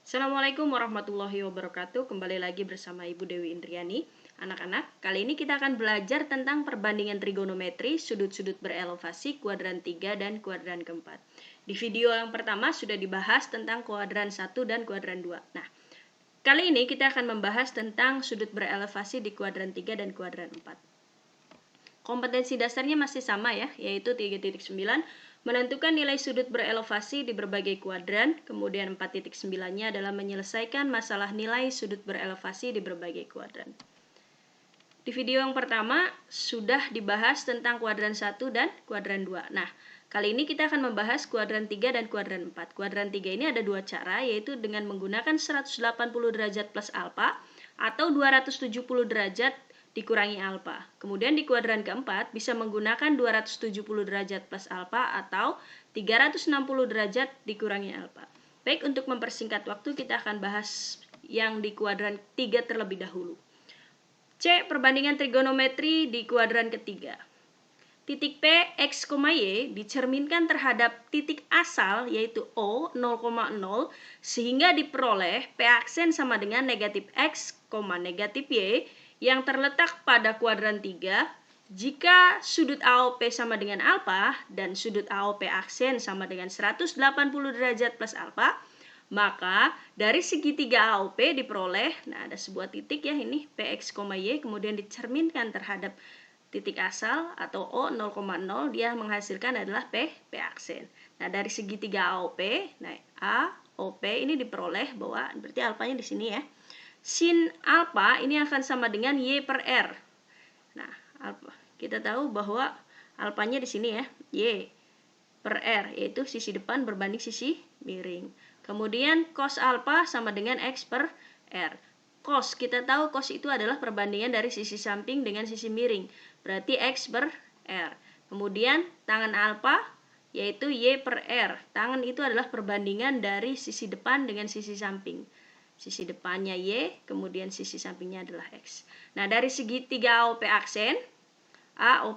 Assalamualaikum warahmatullahi wabarakatuh. Kembali lagi bersama Ibu Dewi Indriani. Anak-anak, kali ini kita akan belajar tentang perbandingan trigonometri, sudut-sudut berelevasi, kuadran 3 dan kuadran keempat. Di video yang pertama sudah dibahas tentang kuadran 1 dan kuadran 2. Nah, kali ini kita akan membahas tentang sudut berelevasi di kuadran 3 dan kuadran 4. Kompetensi dasarnya masih sama ya, yaitu 3.9, menentukan nilai sudut berelevasi di berbagai kuadran, kemudian 4.9-nya adalah menyelesaikan masalah nilai sudut berelevasi di berbagai kuadran. Di video yang pertama sudah dibahas tentang kuadran 1 dan kuadran 2. Nah, kali ini kita akan membahas kuadran 3 dan kuadran 4. Kuadran 3 ini ada dua cara, yaitu dengan menggunakan 180 derajat plus alfa atau 270 derajat dikurangi alfa. Kemudian di kuadran keempat bisa menggunakan 270 derajat plus alfa atau 360 derajat dikurangi alfa. Baik, untuk mempersingkat waktu kita akan bahas yang di kuadran 3 terlebih dahulu. C. Perbandingan trigonometri di kuadran ketiga. Titik P, X, Y dicerminkan terhadap titik asal yaitu O 0,0 sehingga diperoleh P aksen sama dengan negatif X, negatif Y yang terletak pada kuadran 3 jika sudut AOP sama dengan alfa dan sudut AOP aksen sama dengan 180 derajat plus alfa, maka dari segitiga AOP diperoleh, nah ada sebuah titik ya ini PX, Y kemudian dicerminkan terhadap titik asal atau O 0,0, dia menghasilkan adalah P aksen. Nah dari segitiga AOP, nah AOP ini diperoleh bahwa berarti alfanya di sini ya. Sin alfa ini akan sama dengan Y per R. Nah, alfa, kita tahu bahwa alfanya di sini ya, Y per R, yaitu sisi depan berbanding sisi miring. Kemudian cos alfa sama dengan X per R. Cos, kita tahu cos itu adalah perbandingan dari sisi samping dengan sisi miring, berarti X per R. Kemudian tangan alfa yaitu Y per R. Tangan itu adalah perbandingan dari sisi depan dengan sisi samping. Sisi depannya Y, kemudian sisi sampingnya adalah X. Nah, dari segitiga AOP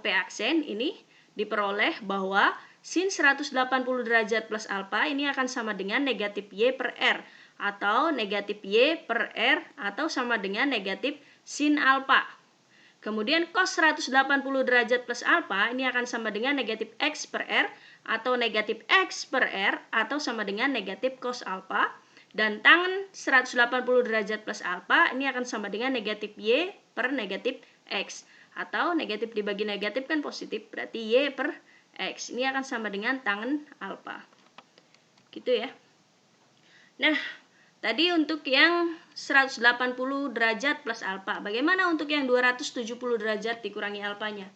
aksen ini diperoleh bahwa sin 180 derajat plus alfa ini akan sama dengan negatif Y per R atau negatif Y per R atau sama dengan negatif sin alfa. Kemudian cos 180 derajat plus alfa ini akan sama dengan negatif X per R atau negatif X per R atau sama dengan negatif cos alfa. Dan tangan 180 derajat plus alfa ini akan sama dengan negatif Y per negatif X. Atau negatif dibagi negatif kan positif, berarti Y per X. Ini akan sama dengan tangan alfa. Gitu ya. Nah, tadi untuk yang 180 derajat plus alfa. Bagaimana untuk yang 270 derajat dikurangi alfanya?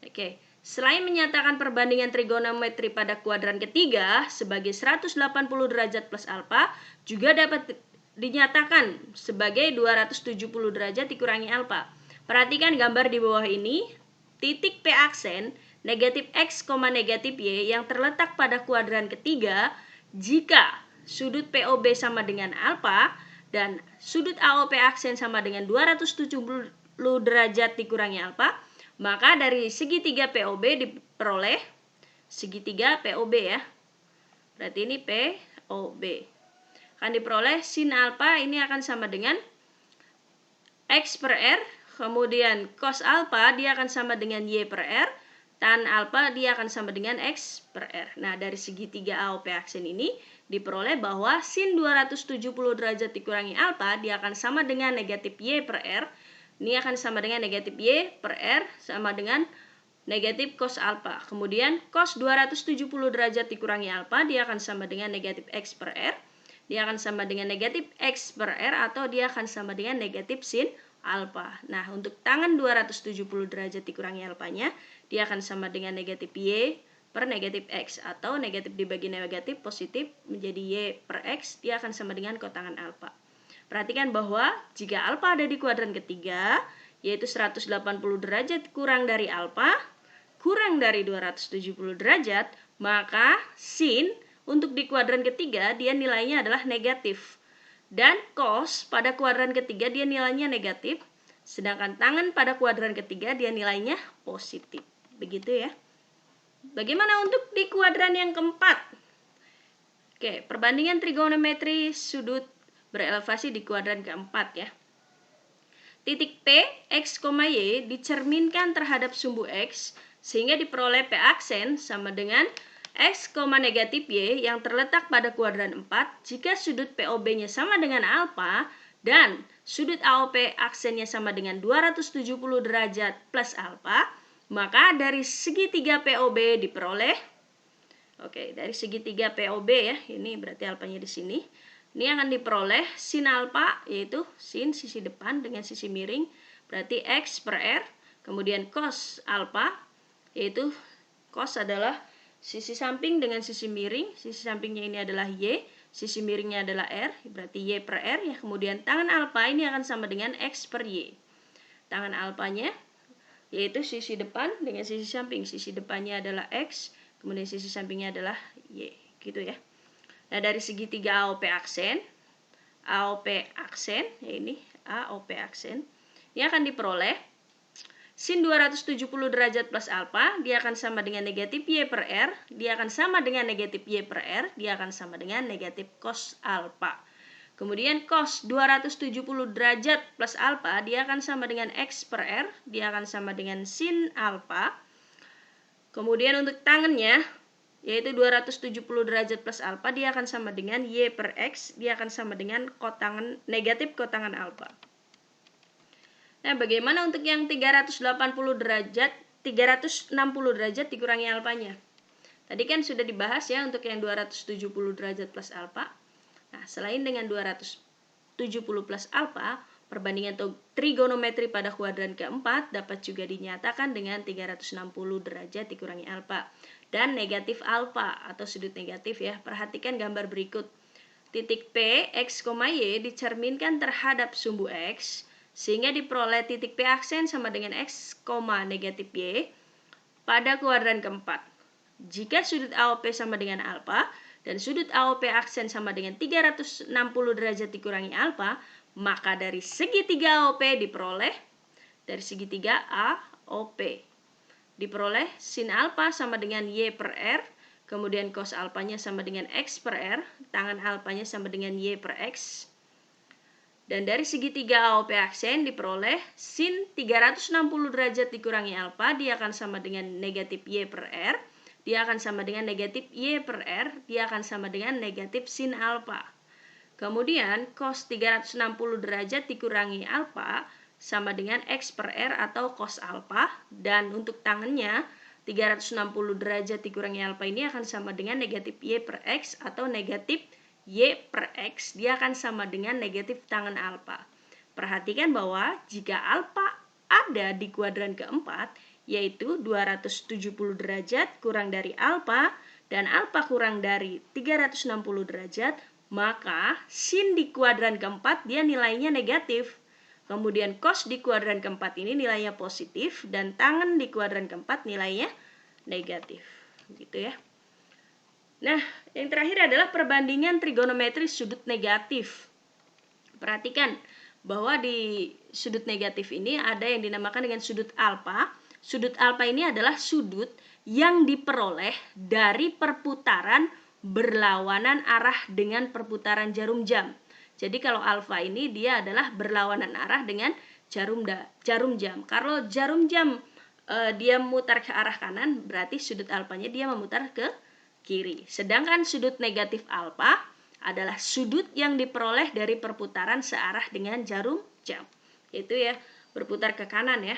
Oke. Selain menyatakan perbandingan trigonometri pada kuadran ketiga sebagai 180 derajat plus alfa, juga dapat dinyatakan sebagai 270 derajat dikurangi alfa. Perhatikan gambar di bawah ini, titik P aksen, negatif X, negatif Y yang terletak pada kuadran ketiga jika sudut POB sama dengan alfa dan sudut AOP aksen sama dengan 270 derajat dikurangi alfa, maka dari segitiga POB diperoleh segitiga POB ya. Berarti ini POB. Akan diperoleh sin alfa ini akan sama dengan X per R, kemudian cos alfa dia akan sama dengan Y per R, tan alfa dia akan sama dengan X per R. Nah, dari segitiga AOP aksen ini diperoleh bahwa sin 270 derajat dikurangi alfa dia akan sama dengan negatif Y per R. Ini akan sama dengan negatif Y per R sama dengan negatif cos alfa. Kemudian cos 270 derajat dikurangi alfa dia akan sama dengan negatif X per R. Dia akan sama dengan negatif X per R atau dia akan sama dengan negatif sin alfa. Nah, untuk tangan 270 derajat dikurangi alfanya, dia akan sama dengan negatif Y per negatif X atau negatif dibagi negatif positif menjadi Y per X, dia akan sama dengan kotangan alfa. Perhatikan bahwa jika alfa ada di kuadran ketiga, yaitu 180 derajat kurang dari alfa, kurang dari 270 derajat, maka sin untuk di kuadran ketiga dia nilainya adalah negatif. Dan cos pada kuadran ketiga dia nilainya negatif, sedangkan tangan pada kuadran ketiga dia nilainya positif. Begitu ya. Bagaimana untuk di kuadran yang keempat? Oke, perbandingan trigonometri sudut berelevasi di kuadran keempat ya. Titik P, X, Y dicerminkan terhadap sumbu X sehingga diperoleh P aksen sama dengan X, negatif Y yang terletak pada kuadran 4 jika sudut POB-nya sama dengan alfa dan sudut AOP aksennya sama dengan 270 derajat plus alfa, maka dari segitiga POB diperoleh, dari segitiga POB ya, ini berarti alfanya di sini. Ini akan diperoleh sin alfa, yaitu sin sisi depan dengan sisi miring, berarti X per R. Kemudian cos alfa, yaitu cos adalah sisi samping dengan sisi miring. Sisi sampingnya ini adalah Y, sisi miringnya adalah R, berarti Y per R ya. Kemudian tangan alfa ini akan sama dengan X per Y. Tangan alfanya, yaitu sisi depan dengan sisi samping. Sisi depannya adalah X, kemudian sisi sampingnya adalah Y, gitu ya. Nah, dari segitiga AOP aksen, ya ini AOP aksen, ini akan diperoleh sin 270 derajat plus alfa, dia akan sama dengan negatif Y per R, dia akan sama dengan negatif Y per R, dia akan sama dengan negatif cos alfa. Kemudian cos 270 derajat plus alfa, dia akan sama dengan X per R, dia akan sama dengan sin alfa. Kemudian untuk tangannya, yaitu 270 derajat plus alfa, dia akan sama dengan Y per X, dia akan sama dengan negatif kotangan alfa. Nah, bagaimana untuk yang 360 derajat dikurangi alfanya? Tadi kan sudah dibahas ya untuk yang 270 derajat plus alfa. Nah, selain dengan 270 plus alfa, perbandingan trigonometri pada kuadran keempat dapat juga dinyatakan dengan 360 derajat dikurangi alfa. Dan negatif alfa atau sudut negatif ya. Perhatikan gambar berikut. Titik P, X, Y dicerminkan terhadap sumbu X sehingga diperoleh titik P aksen sama dengan X, negatif Y pada kuadran keempat. Jika sudut AOP sama dengan alfa dan sudut AOP aksen sama dengan 360 derajat dikurangi alfa, maka dari segitiga AOP diperoleh dari segitiga AOP diperoleh sin alfa sama dengan Y per R, kemudian cos alfanya sama dengan X per R, tangan alfanya sama dengan Y per X. Dan dari segitiga AOP aksen diperoleh sin 360 derajat dikurangi alfa, dia akan sama dengan negatif Y per R, dia akan sama dengan negatif Y per R, dia akan sama dengan negatif sin alfa. Kemudian cos 360 derajat dikurangi alfa sama dengan X per R atau cos alfa, dan untuk tangannya 360 derajat dikurangi alfa ini akan sama dengan negatif Y per X atau negatif Y per X, dia akan sama dengan negatif tangan alfa. Perhatikan bahwa jika alfa ada di kuadran keempat, yaitu 270 derajat kurang dari alfa dan alfa kurang dari 360 derajat, maka sin di kuadran keempat dia nilainya negatif. Kemudian cos di kuadran keempat ini nilainya positif dan tangan di kuadran keempat nilainya negatif. Gitu ya. Nah, yang terakhir adalah perbandingan trigonometri sudut negatif. Perhatikan bahwa di sudut negatif ini ada yang dinamakan dengan sudut alfa. Sudut alfa ini adalah sudut yang diperoleh dari perputaran berlawanan arah dengan perputaran jarum jam. Jadi kalau alfa ini dia adalah berlawanan arah dengan jarum jam. Kalau jarum jam dia memutar ke arah kanan, berarti sudut alfanya dia memutar ke kiri. Sedangkan sudut negatif alfa adalah sudut yang diperoleh dari perputaran searah dengan jarum jam. Itu ya, berputar ke kanan ya.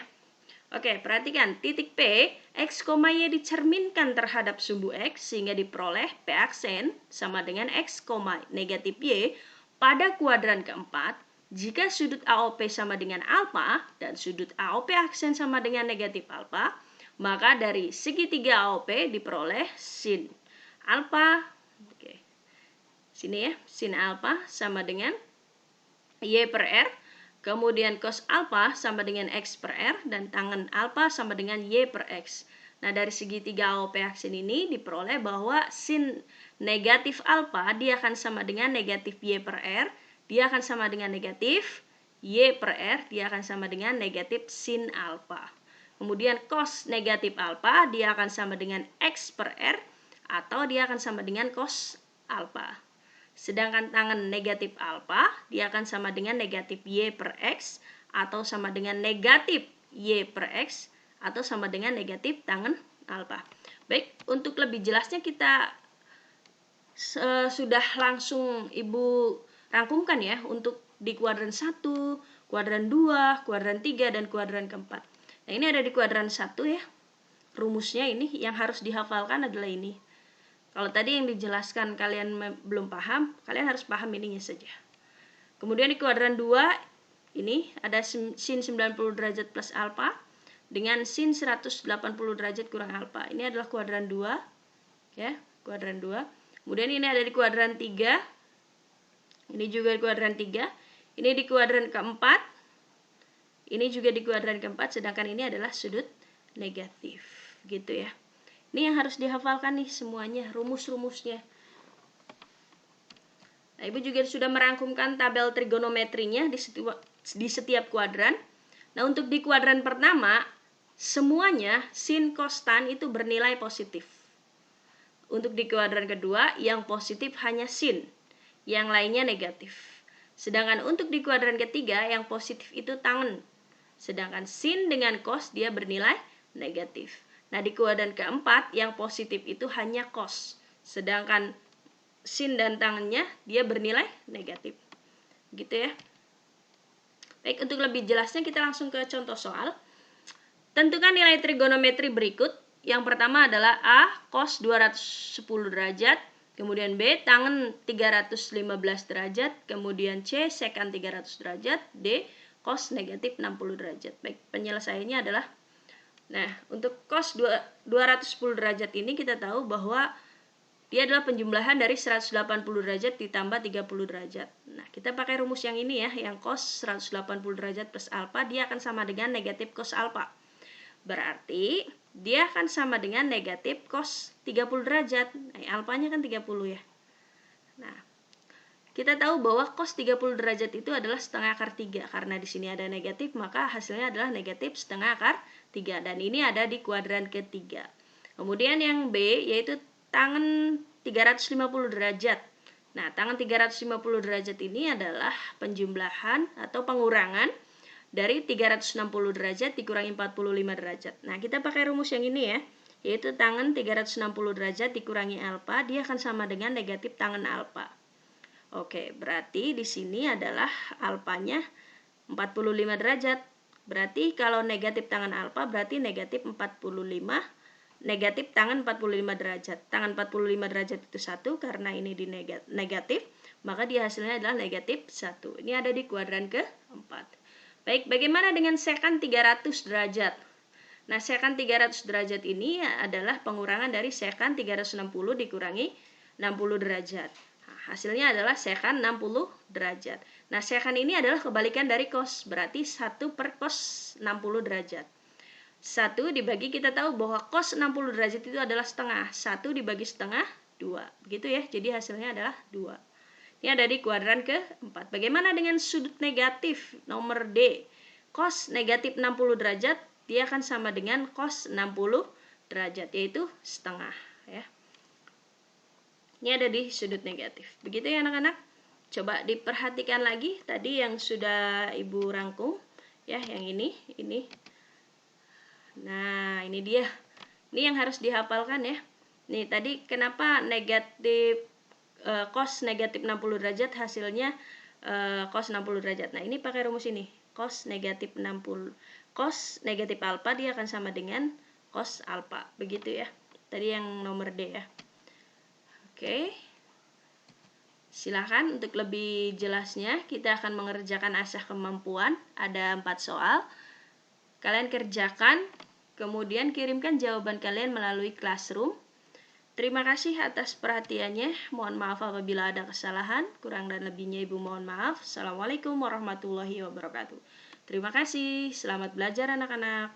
Oke, perhatikan titik P, X, Y dicerminkan terhadap sumbu X sehingga diperoleh P aksen sama dengan X, negatif Y pada kuadran keempat jika sudut AOP sama dengan alfa dan sudut AOP aksen sama dengan negatif alfa, maka dari segitiga AOP diperoleh sin alfa. Oke. Sini ya, sin alfa sama dengan Y per R, kemudian cos alfa sama dengan X per R, dan tangan alfa sama dengan Y per X. Nah, dari segitiga AOP aksen ini diperoleh bahwa sin negatif alfa dia akan sama dengan negatif Y per R, dia akan sama dengan negatif Y per R, dia akan sama dengan negatif sin alfa. Kemudian cos negatif alfa dia akan sama dengan X per R, atau dia akan sama dengan cos alfa. Sedangkan tangen negatif alfa, dia akan sama dengan negatif Y per X, atau sama dengan negatif Y per X, atau sama dengan negatif tangen alfa. Baik, untuk lebih jelasnya kita sudah langsung Ibu rangkumkan ya untuk di kuadran 1, kuadran 2, kuadran 3, dan kuadran keempat. Nah, ini ada di kuadran 1 ya. Rumusnya ini yang harus dihafalkan adalah ini. Kalau tadi yang dijelaskan kalian belum paham, kalian harus paham ininya saja. Kemudian di kuadran 2 ini ada sin 90 derajat plus alfa dengan sin 180 derajat kurang alfa. Ini adalah kuadran 2 ya, kuadran 2. Kemudian ini ada di kuadran 3. Ini juga di kuadran 3. Ini di kuadran keempat. Ini juga di kuadran keempat, sedangkan ini adalah sudut negatif. Gitu ya. Ini yang harus dihafalkan nih semuanya, rumus-rumusnya. Nah, Ibu juga sudah merangkumkan tabel trigonometrinya di setiap kuadran. Nah, untuk di kuadran pertama, semuanya sin cos tan itu bernilai positif. Untuk di kuadran kedua, yang positif hanya sin, yang lainnya negatif. Sedangkan untuk di kuadran ketiga, yang positif itu tangen. Sedangkan sin dengan cos dia bernilai negatif. Nah, di kuadran keempat, yang positif itu hanya cos. Sedangkan sin dan tangennya dia bernilai negatif. Gitu ya. Baik, untuk lebih jelasnya kita langsung ke contoh soal. Tentukan nilai trigonometri berikut. Yang pertama adalah A cos 210 derajat, kemudian B tangen 315 derajat, kemudian C sekan 300 derajat, D cos negatif 60 derajat. Baik, penyelesaiannya adalah, nah, untuk cos 210 derajat ini kita tahu bahwa dia adalah penjumlahan dari 180 derajat ditambah 30 derajat. Nah, kita pakai rumus yang ini ya, yang cos 180 derajat plus alfa, dia akan sama dengan negatif cos alfa. Berarti dia akan sama dengan negatif cos 30 derajat. Nah, alfanya kan 30 ya. Nah, kita tahu bahwa cos 30 derajat itu adalah setengah akar 3. Karena di sini ada negatif, maka hasilnya adalah negatif setengah akar 3. Dan ini ada di kuadran ketiga. Kemudian yang B yaitu tangen 350 derajat. Nah, tangen 350 derajat ini adalah penjumlahan atau pengurangan dari 360 derajat dikurangi 45 derajat. Nah, kita pakai rumus yang ini ya, yaitu tangen 360 derajat dikurangi alfa, dia akan sama dengan negatif tangen alfa. Oke, berarti di sini adalah alfanya 45 derajat. Berarti kalau negatif tangen alfa berarti negatif 45, negatif tangen 45 derajat. Tangen 45 derajat itu 1, karena ini di negatif, maka dia hasilnya adalah negatif 1. Ini ada di kuadran keempat. Baik, bagaimana dengan sekan 300 derajat? Nah, sekan 300 derajat ini adalah pengurangan dari sekan 360 dikurangi 60 derajat. Nah, hasilnya adalah sekan 60 derajat. Nah, sekan ini adalah kebalikan dari cos, berarti 1 per cos 60 derajat. 1 dibagi, kita tahu bahwa cos 60 derajat itu adalah setengah. 1 dibagi setengah, 2. Begitu ya, jadi hasilnya adalah 2. Ini ada di kuadran keempat. Bagaimana dengan sudut negatif nomor D? Cos negatif 60 derajat, dia akan sama dengan cos 60 derajat, yaitu setengah. Ya. Ini ada di sudut negatif. Begitu ya anak-anak. Coba diperhatikan lagi tadi yang sudah Ibu rangkum. Ya, yang ini. Nah, ini dia. Ini yang harus dihafalkan ya. Nih, tadi kenapa negatif cos negatif 60 derajat hasilnya cos 60 derajat. Nah, ini pakai rumus ini. Cos negatif 60. Cos negatif alfa dia akan sama dengan cos alfa. Begitu ya. Tadi yang nomor D ya. Oke. Silakan untuk lebih jelasnya kita akan mengerjakan asah kemampuan. Ada 4 soal. Kalian kerjakan, kemudian kirimkan jawaban kalian melalui Classroom. Terima kasih atas perhatiannya. Mohon maaf apabila ada kesalahan. Kurang dan lebihnya Ibu mohon maaf. Assalamualaikum warahmatullahi wabarakatuh. Terima kasih. Selamat belajar anak-anak.